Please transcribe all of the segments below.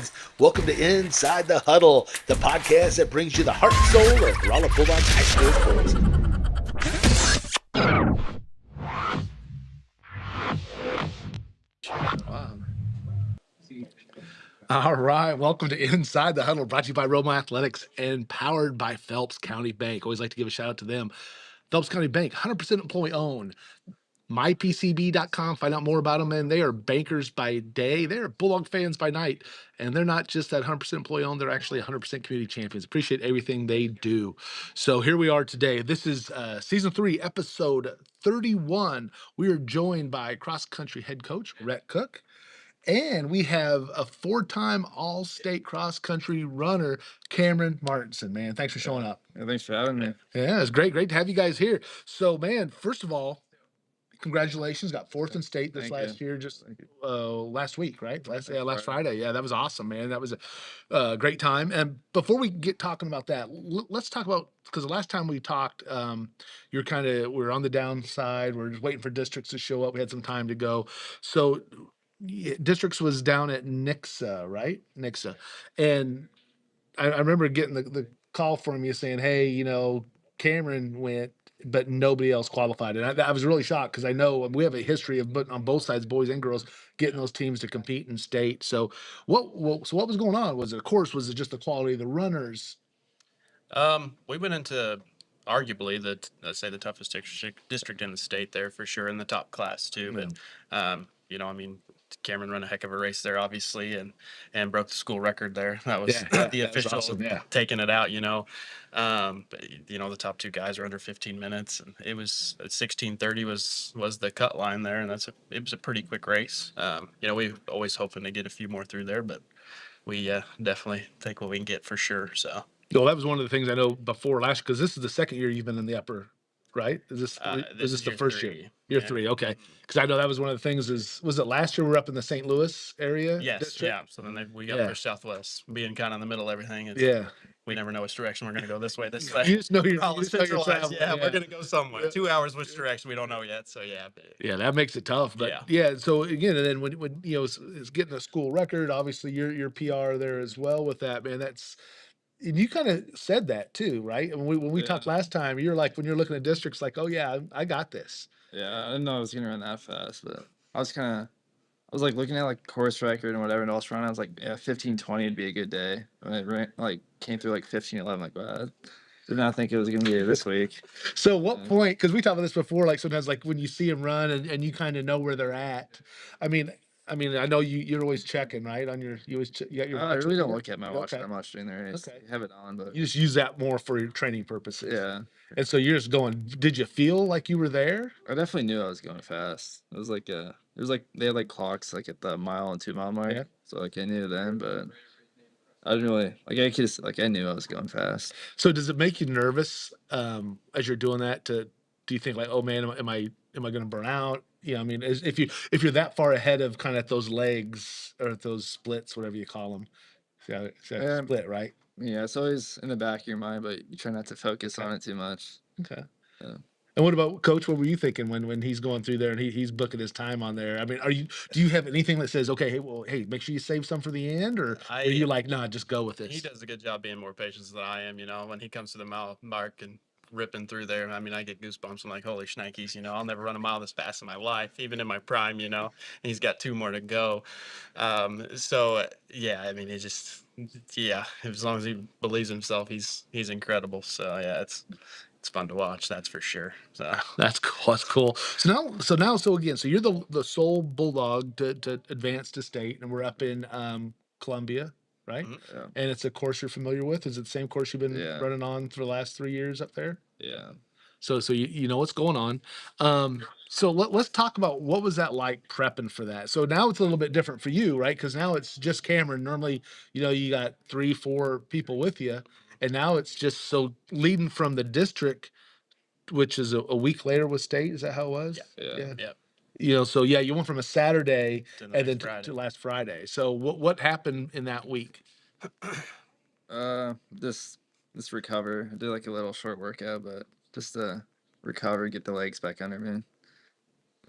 fans. Welcome to Inside the Huddle, the podcast that brings you the heart and soul of Raleigh Bulldogs high school sports. Wow. All right. Welcome to Inside the Huddle, brought to you by Roma Athletics and powered by Phelps County Bank. Always like to give a shout out to them. Phelps County Bank, 100% employee owned. MyPCB.com. Find out more about them, man. They are bankers by day. They're Bulldog fans by night. And they're not just that 100% employee owned. They're actually 100% community champions. Appreciate everything they do. So here we are today. This is season 3, episode 31. We are joined by cross country head coach Rhett Cook. And we have a 4-time all-state cross-country runner, Cameron Martensen. Man, thanks for showing up. Yeah, thanks for having me. Yeah, it's great to have you guys here. So, man, first of all, congratulations. Got 4th in state this last year, just last week, right? Last Friday. Yeah, that was awesome, man. That was a great time. And before we get talking about that, let's talk about, because the last time we talked, we're on the downside. We're just waiting for districts to show up. We had some time to go. So, districts was down at Nixa, right? Nixa. And I remember getting the call from you saying, hey, Cameron went, but nobody else qualified. And I was really shocked because I know we have a history of, but on both sides, boys and girls, getting those teams to compete in state. So what was going on? Was it just the quality of the runners? We went into arguably the toughest district in the state there for sure, in the top class too. But Cameron ran a heck of a race there, obviously, and broke the school record there. That was the official awesome, taking it out. But the top 2 guys are under 15 minutes, and it was 16:30 was the cut line there, and it was a pretty quick race. We always hoping to get a few more through there, but we definitely take what we can get for sure. So. Well, that was one of the things I know before last, because this is the second year you've been in the upper, right? Is this the first year? Year 3, okay. Because I know that was one of the things. Was it last year we were up in the St. Louis area? Yes, district? yeah. So then we got pushed southwest, being kind of in the middle of everything. We never know which direction we're going to go. This way. You just know you're traveling. Yeah, we're going to go somewhere. 2 hours, which direction we don't know yet. So yeah, that makes it tough. But so again, and then when it's getting a school record, obviously your PR there as well with that, man. And you kind of said that too, right? And when we talked last time, you're like, when you're looking at districts, like, oh yeah, I got this. Yeah, I didn't know I was gonna run that fast, but I was like looking at like course record and whatever else run. I was like, yeah, 15:20 would be a good day. When it came through like 15:11, like, wow, I did not think it was gonna be this week. So what point? Because we talked about this before. Like sometimes, like when you see them run and you kind of know where they're at. I mean, I know you're always checking, right? You got your. I really don't look at my watch that much during the race. Okay. I have it on, but you just use that more for your training purposes. Yeah. And so you're just going. Did you feel like you were there? I definitely knew I was going fast. It was like they had like clocks like at the 1 and 2 mile mark. Yeah. So like I knew then, but I didn't really I knew I was going fast. So does it make you nervous as you're doing that? Do you think like, oh man, am I going to burn out? If you're that far ahead of kind of those legs or those splits, whatever you call them, split, right? Yeah, it's always in the back of your mind, but you try not to focus on it too much. Okay. Yeah. And what about Coach? What were you thinking when he's going through there and he's booking his time on there? I mean, do you have anything that says, okay, hey, make sure you save some for the end, or are you like, nah, just go with this? He does a good job being more patient than I am. When he comes to the mile mark and ripping through there, I mean, I get goosebumps. I'm like, holy shnikes, I'll never run a mile this fast in my life, even in my prime. And he's got 2 more to go. So yeah, I mean, as long as he believes himself, he's incredible. So yeah, it's fun to watch, that's for sure. So that's cool. So you're the sole Bulldog to advance to state, and we're up in Columbia, right? Mm-hmm. Yeah. And it's a course you're familiar with. Is it the same course you've been running on for the last 3 years up there? Yeah. So you know what's going on. So let's talk about what was that like prepping for that. So now it's a little bit different for you, right? Because now it's just Cameron. Normally, you got 3-4 people with you. And now it's just so leading from the district, which is a week later with state. Is that how it was? Yeah. You went from a Saturday and then to last Friday. So what happened in that week? This recover. I did like a little short workout, but just to recover, get the legs back under me.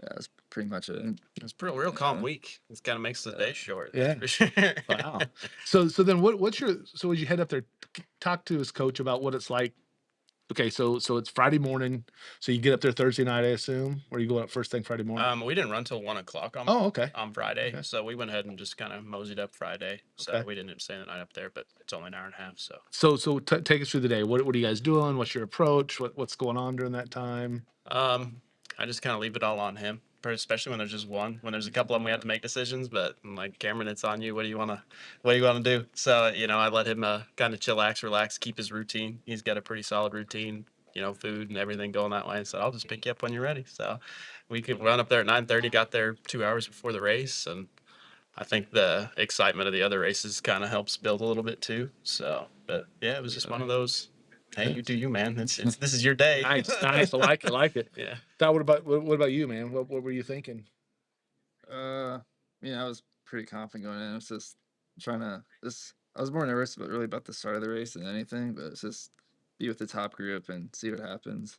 Yeah, that's pretty much it. It's a real calm Yeah. week. It kind of makes the day short. Yeah. For sure. Wow. So then what's your so as you head up there, talk to his coach about what it's like. Okay, so it's Friday morning. So you get up there Thursday night, I assume, or you go up first thing Friday morning. We didn't run till 1 o'clock Oh, okay. on Friday, Okay. so we went ahead and just kind of moseyed up Friday. So Okay. we didn't stay the night up there, but it's only an hour and a half. So Take us through the day. What are you guys doing? What's your approach? What's going on during that time? I just kind of leave it all on him, especially when there's just one. When there's a couple of them, we have to make decisions. But I'm like, Cameron, it's on you. What do you wanna do? So I let him kind of chillax, relax, keep his routine. He's got a pretty solid routine. Food and everything going that way. So I'll just pick you up when you're ready. So we could run up there at 9:30. Got there 2 hours before the race, and I think the excitement of the other races kind of helps build a little bit too. So, but yeah, it was just one of those. Hey, you do you, man. This is your day. Nice. I like it. Yeah. What about you, man? What were you thinking? I was pretty confident going in. It's just I was more nervous, but really about the start of the race than anything. But it's just be with the top group and see what happens.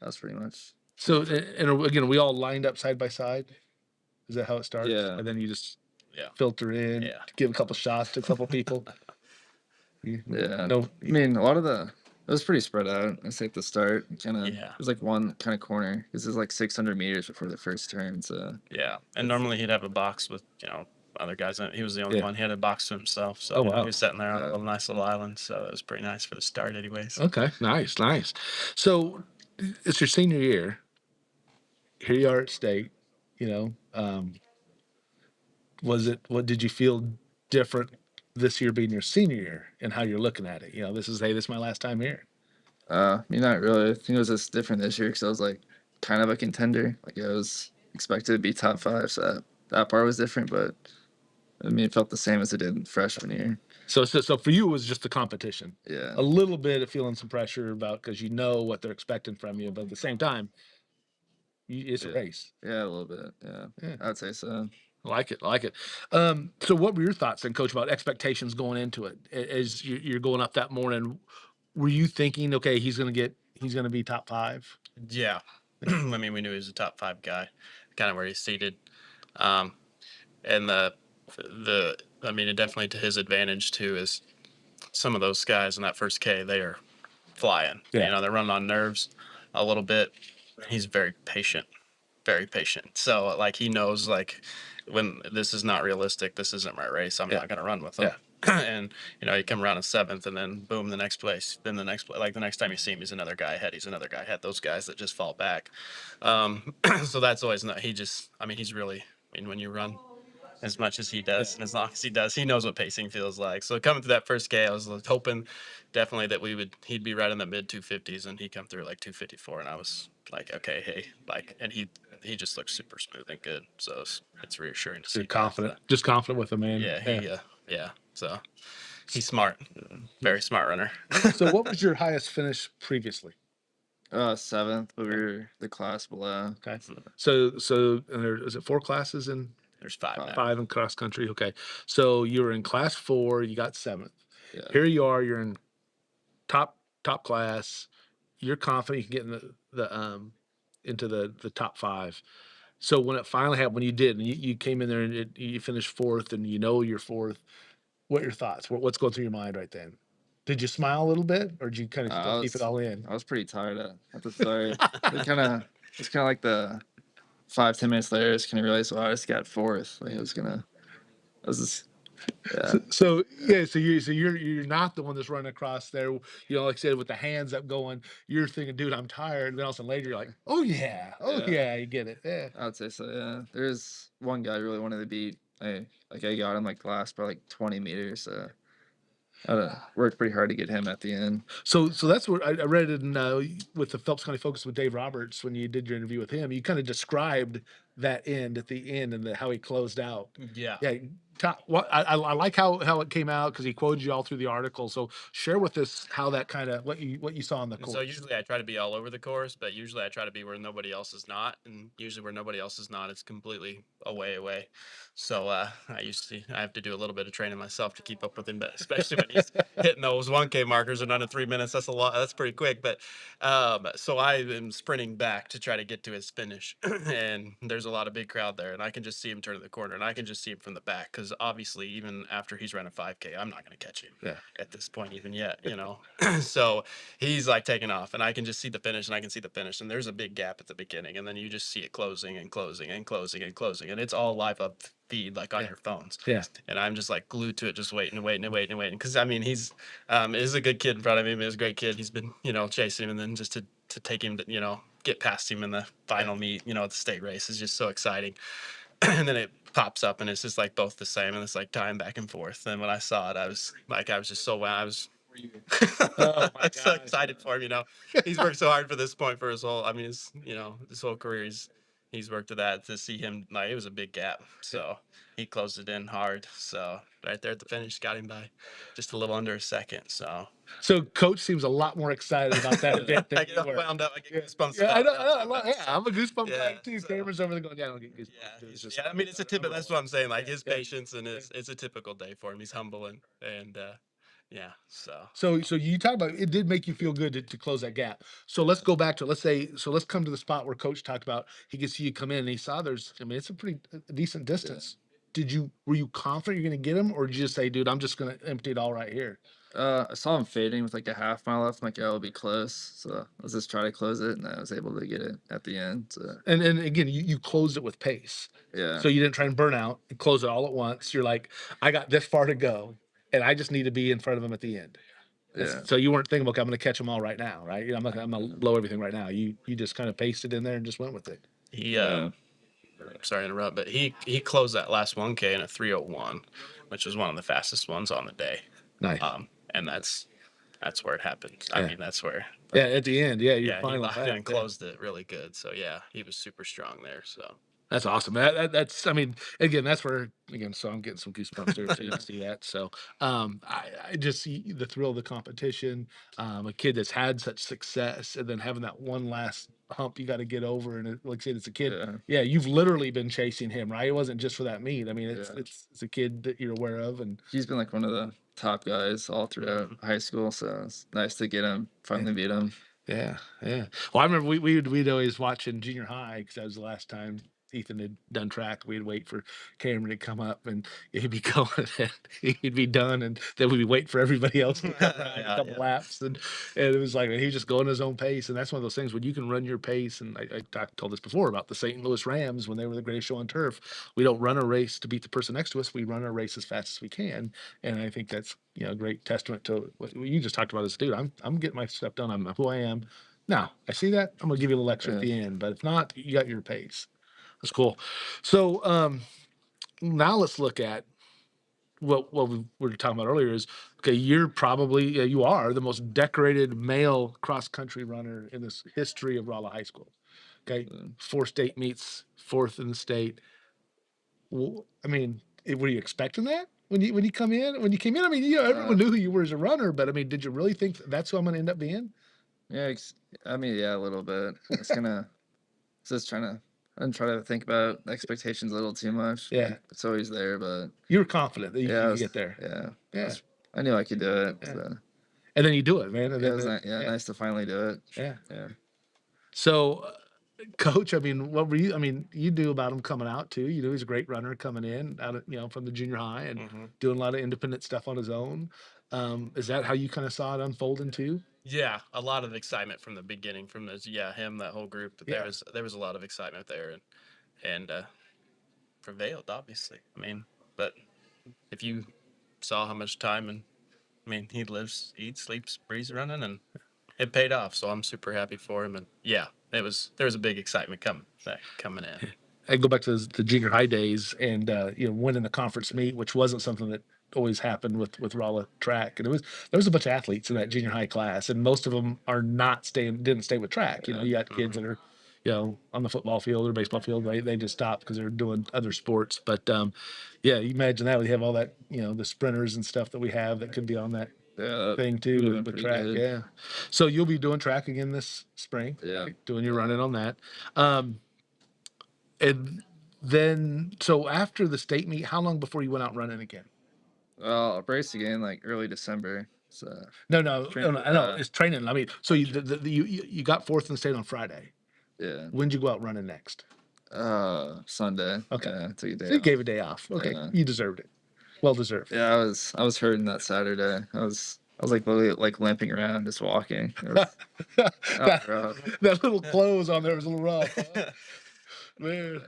That's pretty much. So, and again, we all lined up side by side. Is that how it starts? Yeah. And then you just Yeah. filter in, Yeah. give a couple shots to a couple people. Yeah. No. I mean, it was pretty spread out. I say at the start, kind of. Yeah. It was like one kind of corner. This is like 600 meters before the first turn. So. Yeah. And normally he'd have a box with other guys in it. He was the only Yeah. one. He had a box to himself. So Oh, wow. he was sitting there on a nice little island. So it was pretty nice for the start, anyways. Okay. Nice. So it's your senior year. Here you are at state. What did you feel different this year being your senior year and how you're looking at it? This is my last time here. Not really. I think it was just different this year because I was like kind of a contender. Like I was expected to be top 5, so that part was different. But I mean, it felt the same as it did freshman year. So for you, it was just the competition. Yeah. A little bit of feeling some pressure about because you know what they're expecting from you, but at the same time, it's a race. Yeah, a little bit. Yeah. I'd say so. Like it. So what were your thoughts then, Coach, about expectations going into it? As you're going up that morning, were you thinking, okay, he's going to be top 5? Yeah. I mean, we knew he was a top 5 guy, kind of where he's seated. And I mean, it definitely to his advantage too is some of those guys in that first K, they are flying. Yeah. They're running on nerves a little bit. He's very patient. So like he knows like when this is not realistic, this isn't my race. I'm not gonna run with him. Yeah. And you come around in 7th, and then boom, the next place. Then the next like the next time you see him, he's another guy ahead. Those guys that just fall back. So that's always not. He's really. I mean, when you run as much as he does, and as long as he does, he knows what pacing feels like. So coming through that first K, I was hoping definitely that he'd be right in the mid 250s, and he'd come through like 254, and I was like, okay, hey, and he just looks super smooth and good. So it's reassuring to see. You're confident, just confident with him, man. Yeah. So he's smart, very smart runner. So what was your highest finish previously? 7th, but we were the class below. Okay. So is it 4 classes in? There's 5 now. 5 in cross country. Okay. So you were in class 4, you got 7th. Yeah. Here you are, you're in top class. You're confident you can get in into the top 5. So when it finally happened, when you did, and you came in there and you finished 4th, and you're 4th, what are your thoughts? What's going through your mind right then? Did you smile a little bit, or did you kind of still keep it all in? I was pretty tired at the start. It's kind of like the 5-10 minutes later, I just kind of realized, wow, I just got 4th. Like I was just. Yeah. So you're not the one that's running across there. Like I said, with the hands up going, you're thinking, dude, I'm tired. And then all of a sudden later, you're like, oh yeah, you get it. Yeah. I'd say so. Yeah. There's one guy I really wanted to beat. I got him like last by like 20 meters. So I worked pretty hard to get him at the end. So that's what I read in with the Phelps County Focus with Dave Roberts when you did your interview with him. You kind of described that end at the end and how he closed out. Yeah. Yeah. I like how it came out because he quoted you all through the article. So share with us how that kind of what you saw in the And so course. usually I try to be all over the course, but usually I try to be where nobody else is not, and usually where nobody else is not, it's completely away. So I have to do a little bit of training myself to keep up with him, but especially when he's hitting those 1K markers in under 3 minutes. That's a lot. That's pretty quick. But so I am sprinting back to try to get to his finish, and there's a lot of big crowd there, and I can just see him turn the corner, and I can just see him from the back because obviously even after he's run a 5K, I'm not going to catch him. Yeah. At this point, even yet, so he's like taking off, and I can just see the finish, and I can see the finish, and there's a big gap at the beginning, and then you just see it closing and closing and closing and closing, and it's all live up feed like on your phones. Yeah. And I'm just like glued to it, just waiting and waiting and waiting and waiting. Because I mean, he's is a good kid in front of him. He's a great kid. He's been chasing him, and then just to take him to get past him in the final meet, the state race is just so exciting. And then it pops up, and it's just like both the same, and it's like time back and forth. And when I saw it, I was just so wow. I was Oh my I'm so gosh. excited for him. He's worked so hard for this point for his whole. I mean, his whole career. He's worked to that. To see him, like, it was a big gap. So he closed it in hard. So right there at the finish, got him by just a little under a second. So So coach seems a lot more excited about that event I than get you all were. wound up. I get goosebumps. Yeah, I about know. that too, but- Yeah, I'm a goosebump guy Yeah, too. so- Cameron's over there going, "Yeah, I don't get goosebumps." Yeah, It's just, I mean, it's a typical. That's what I'm saying. Like his Yeah. patience and it's a typical day for him. He's humble and yeah. So So you talk about it did make you feel good to close that gap. So let's go back to let's come to the spot where coach talked about he could see you come in and he saw it's a pretty decent distance. Were you confident you're gonna get him, or did you just say, dude, I'm just gonna empty it all right here? I saw him fading with like a half mile left. I'm like, yeah, it'll be close. So let's just try to close it, and I was able to get it at the end. So And again, you closed it with pace. yeah, So you didn't try and burn out and close it all at once. You're like, I got this far to go, and I just need to be in front of him at the end. yeah, So you weren't thinking, okay, I'm going to catch them all right now, right? I'm going to blow everything right now. You just kind of pasted in there and just went with it. he yeah. sorry to interrupt, but he closed that last 1K in a 3:01, which was one of the fastest ones on the day. Nice. And that's where it happened. I Yeah. mean, that's where. Yeah, at the end, yeah, you're Yeah, he finally locked in and yeah. closed it really good. So yeah, he was super strong there. So That's awesome. That's I mean, again, that's where so I'm getting some goosebumps there too to see that. So I just see the thrill of the competition, a kid that's had such success and then having that one last hump you got to get over. And like I said, it's a kid. Yeah. Yeah, you've literally been chasing him, right? It wasn't just for that meet. I mean, it's Yeah. it's a kid that you're aware of, and He's been like one of the top guys all throughout high school. So it's nice to get him, finally beat him. yeah. Well, I remember we'd always watch in junior high because that was the last time Ethan had done track. We'd wait for Cameron to come up and he'd be going and he'd be done, and then we'd be waiting for everybody else to come around a couple laps, and it was like he was just going his own pace. And that's one of those things when you can run your pace. And I told this before about the St. Louis Rams when they were the greatest show on turf. We don't run a race to beat the person next to us. We run our race as fast as we can, and I think that's a great testament to what you just talked about. As dude, I'm getting my stuff done. I'm who I am. Now I see that I'm gonna give you a little extra at the end, but if not, you got your pace. That's cool. So now let's look at what we were talking about earlier. Is okay. You're probably you are the most decorated male cross country runner in this history of Rolla High School. Okay, 4 state meets, 4th in the state. Well, I mean, were you expecting that when you come in? When you came in, I mean, everyone knew who you were as a runner, but I mean, did you really think that's who I'm going to end up being? Yeah, I mean, yeah, a little bit. It's just I'm trying to think about expectations a little too much. Yeah. Like, it's always there, but You were confident that you yeah, could get there. Yeah. I knew I could do it. Yeah. So. And then you do it, man. And It then, was nice to finally do it. Yeah. Yeah. So, coach, I mean, what were you? I mean, you knew about him coming out too. You knew he's a great runner coming in out of, from the junior high and doing a lot of independent stuff on his own. Is that how you kind of saw it unfolding too? yeah, a lot of excitement from the beginning, from him, that whole group. But there was a lot of excitement there, and prevailed, obviously. I mean, but if you saw how much time he lives, eats, sleeps, breathes running, and it paid off. So I'm super happy for him. And yeah, there was a big excitement coming in. I go back to the junior high days and winning the conference meet, which wasn't something that always happened with Rolla track. And there was a bunch of athletes in that junior high class, and most of them are didn't stay with track. You got kids that are on the football field or baseball field, they just stop because they're doing other sports. But yeah, you imagine that we have all that, the sprinters and stuff that we have that could be on that Yeah, thing would too have with, been with pretty track. good. Yeah. So you'll be doing track again this spring, Yeah. right? Doing your running on that. And then, so after the state meet, how long before you went out running again? Well, I raced again like early December. So No, train, I know it's training. I mean, so you got fourth in the state on Friday. yeah. When'd you go out running next? Sunday. Okay. Yeah, I took a day So you off. gave a day off. Okay, Yeah. you deserved it. Well deserved. Yeah, I was hurting that Saturday. I was like literally like limping around, just walking. It was, that, rough. that little clothes on there was a little rough, huh? Man.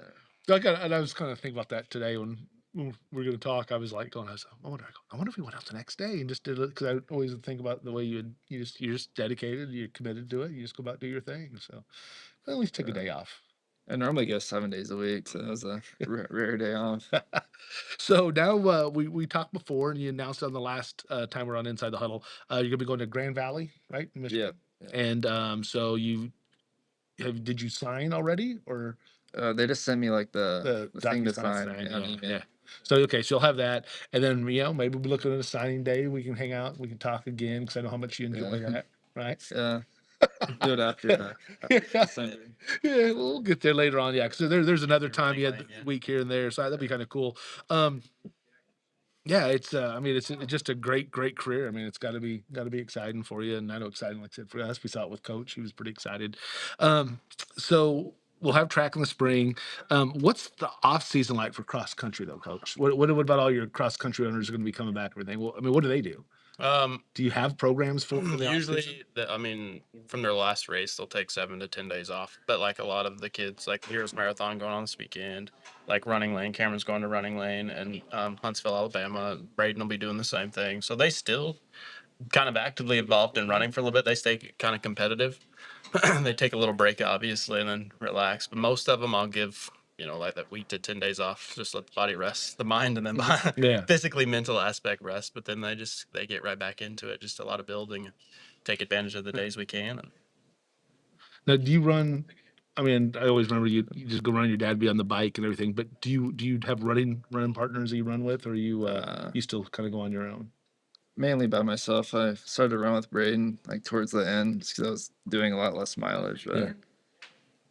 And I was kind of thinking about that today when we were going to talk. I was like going, I wonder if we went out the next day and just did it, because I always think about the way you're just dedicated, you're committed to it. You just go about and do your thing. So I at least took a day off. I normally go 7 days a week, so that was a rare day off. So now we talked before, and you announced on the last time we're on Inside the Huddle, you're gonna be going to Grand Valley, right, in Michigan? Yeah. And so did you sign already, or They just sent me like the thing to sign. Yeah. So okay, so you'll have that, and then maybe we'll be looking at a signing day. We can hang out, we can talk again, because I know how much you enjoy that, right? Yeah. Do it after Sunday. Yeah, we'll get there later on. Yeah, because there's another time you had Running lane, yeah. week here and there, so that'd be kind of cool. Yeah, it's I mean it's just a great career. I mean it's got to be exciting for you, and I know exciting, like I said, for us. We saw it with Coach; he was pretty excited. So we'll have track in the spring. What's the off season like for cross country though, Coach? What about all your cross country runners are going to be coming back? Everything. Well, I mean, what do they do? Do you have programs for the usually, I mean, from their last race, they'll take 7 to 10 days off. But like a lot of the kids, like Heroes Marathon going on this weekend, like Running Lane, Cameron's going to Running Lane, and Huntsville, Alabama, Braden will be doing the same thing. So they still kind of actively involved in running for a little bit. They stay kind of competitive. They take a little break, obviously, and then relax. But most of them, I'll give like that week to 10 days off, just let the body rest, the mind, and then physically, mental aspect rest. But then they get right back into it. Just a lot of building, take advantage of the days we can. And Now, do you run? I mean, I always remember you just go run. Your dad be on the bike and everything. But do you have running partners that you run with, or you still kind of go on your own? Mainly by myself. I started to run with Braden like towards the end just because I was doing a lot less mileage. But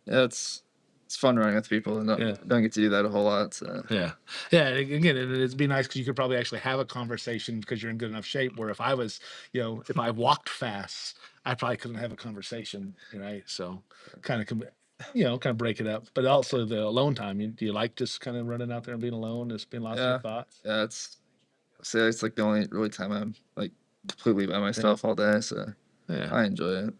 yeah, it's fun running with people, and don't get to do that a whole lot. So. Yeah. Again, it'd be nice because you could probably actually have a conversation because you're in good enough shape. Where if I was, if I walked fast, I probably couldn't have a conversation, right? So kind of break it up. But also the alone time. Do you like just kind of running out there and being alone, just being lost in your thoughts? Yeah, it's like the only really time I'm like completely by myself all day. So I enjoy it.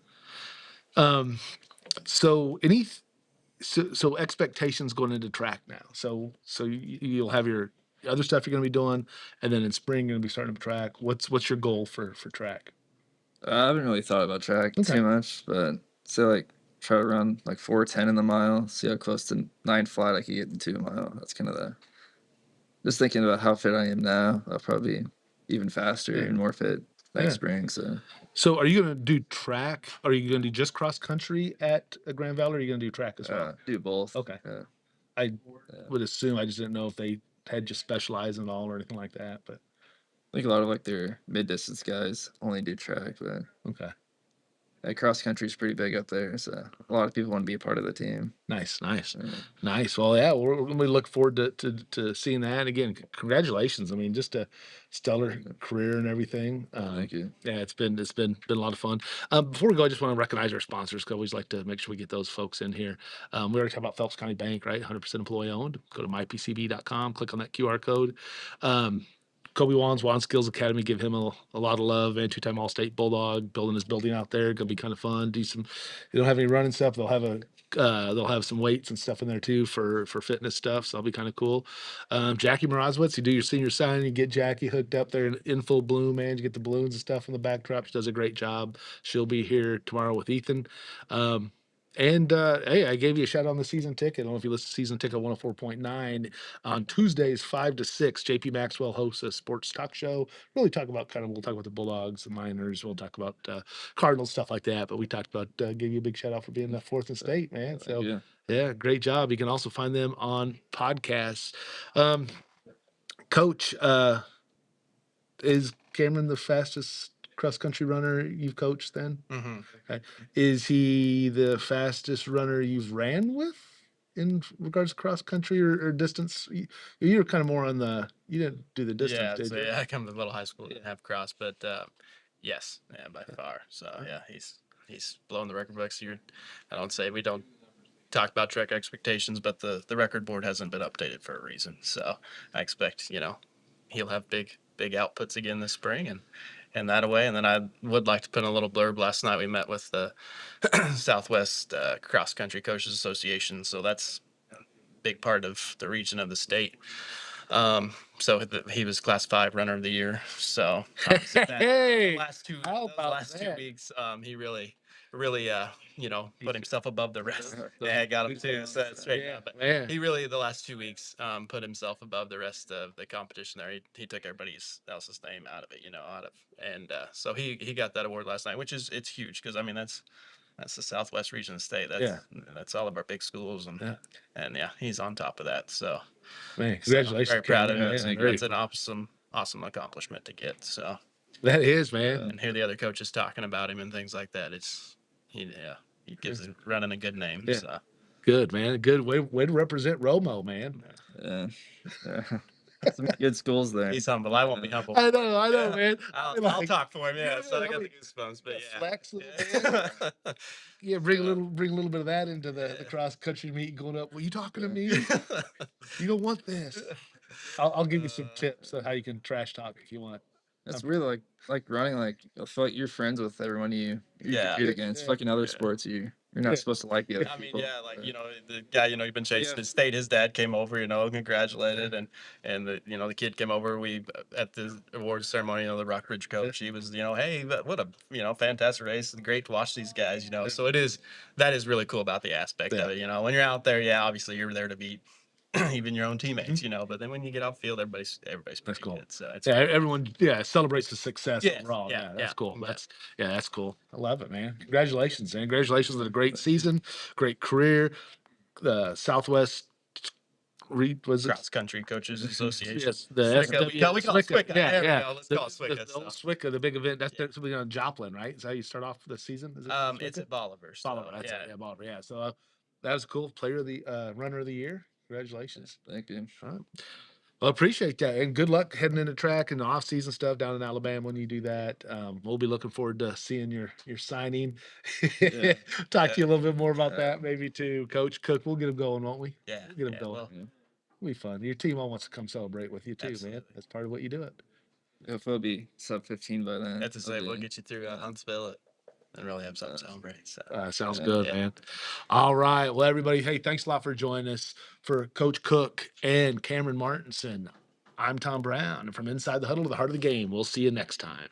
So expectations going into track now. So you'll have your other stuff you're going to be doing, and then in spring you're going to be starting up track. What's your goal for track? I haven't really thought about track too much, but like try to run like 4:10 in the mile, see how close to 9 flat I can get in 2 mile. That's kind of just thinking about how fit I am now. I'll probably be even faster and more fit next spring. So are you going to do track? Are you going to do just cross country at Grand Valley, or are you going to do track as well? Do both. Okay. Yeah. I would assume. I just didn't know if they had just specialized in all or anything like that. But I think a lot of like their mid distance guys only do track, but okay. Cross country is pretty big up there, so a lot of people want to be a part of the team. Nice. Well, yeah, we look forward to seeing that. And again, congratulations. I mean, just a stellar career and everything. Thank you. Yeah, it's been a lot of fun. Before we go, I just want to recognize our sponsors, because I always like to make sure we get those folks in here. We already talked about Phelps County Bank, right? 100% employee owned. Go to mypcb.com, click on that QR code. Kobe Juan Skills Academy, give him a lot of love, and 2-time All-State Bulldog, building his building out there. Gonna be kind of fun. Do some, they don't have any running stuff. They'll have some weights and stuff in there too for fitness stuff. So that'll be kind of cool. Jackie Morozowitz, you do your senior sign, you get Jackie hooked up there in full bloom, man. You get the balloons and stuff in the backdrop. She does a great job. She'll be here tomorrow with Ethan. And hey, I gave you a shout out on the season ticket. I don't know if you listen to season ticket 104.9 on Tuesdays, 5 to 6. JP Maxwell hosts a sports talk show. Really talk about we'll talk about the Bulldogs, the Miners. We'll talk about Cardinals, stuff like that. But we talked about, give you a big shout out for being the fourth and state, man. So, yeah, great job. You can also find them on podcasts. Coach, is Cameron the fastest cross country runner you've coached then? Mm-hmm. Okay. Is he the fastest runner you've ran with in regards to cross country or distance? You're kind of more on you didn't do the distance, Yeah, did so you? yeah, I come to little high school, didn't have cross, but yes, yeah, by far. So yeah, he's blowing the record books. I don't say we don't talk about Trek expectations, but the record board hasn't been updated for a reason. So I expect he'll have big outputs again this spring and that away. And then I would like to put in a little blurb. Last night we met with the Southwest Cross Country Coaches Association, so that's a big part of the region of the state. So he was Class 5 Runner of the Year. So Hey, the last two how about last 2 that? weeks, he really put himself above the rest. Yeah, I got him too. So that's right. Yeah, But man. he really the last 2 weeks put himself above the rest of the competition there. He took everybody else's name out of it, and so he got that award last night, which it's huge because I mean that's the Southwest region of the state. That's all of our big schools and yeah, he's on top of that. So Man, congratulations. very proud of him. Yeah, That's an awesome accomplishment to get. So that is, man. and hear the other coaches talking about him and things like that. He gives it running a good name. Yeah. So Good, man. Good way to represent Romo, man. Yeah. Some good schools there. he's humble. I won't be humble. I know, Yeah. man. I'll talk for him. Yeah, so I got mean, the goosebumps. But yeah, flex a little bit. Yeah, bring a little bit of that into the cross country meet going up. Well, you talking to me? You don't want this. I'll give you some tips on how you can trash talk if you want. That's weird, like running, like I feel like you're friends with everyone you Yeah. compete against. Yeah. Like in other sports, you're not supposed to like the other I mean, people. yeah, like the guy you've been chasing his state. His dad came over, congratulated, and the kid came over. We at the awards ceremony, the Rockbridge coach. He was, hey, what a fantastic race. Great to watch these guys, So that is really cool about the aspect of it. When you're out there, yeah, obviously you're there to beat even your own teammates, but then when you get off field, everybody's pretty cool. good. So it's everyone celebrates the success Yeah, overall. yeah, That's cool. yeah. That's cool. I love it, man. Congratulations, man. Congratulations on a great season, great career. The Southwest was it? Cross Country Coaches Association. Yes, the SWICA. We call it SWICA. There we go. Let's call it SWICA. The old SWICA, the big event. That's something on Joplin, right? Is that how you start off the season? Is it It's at Bolivar. So, Bolivar? That's it. Yeah, Bolivar. Yeah. So that was cool. Player of the runner of the year. Congratulations. Thank you. All right. Well, appreciate that, and good luck heading into track and the off-season stuff down in Alabama when you do that. We'll be looking forward to seeing your signing. Talk to you a little bit more about that, maybe too, Coach Cook. We'll get him going, won't we? Yeah. We'll get him going. Well, It'll be fun. Your team all wants to come celebrate with you too, man. Absolutely. That's part of what you do it. If it'll be sub 15 by then. that's to say, it'll we'll be- get you through Huntsville and really have something to celebrate. So. Sounds Yeah. good, man. All right. Well, everybody, hey, thanks a lot for joining us. For Coach Cook and Cameron Martensen, I'm Tom Brown. And from Inside the Huddle to the Heart of the Game, we'll see you next time.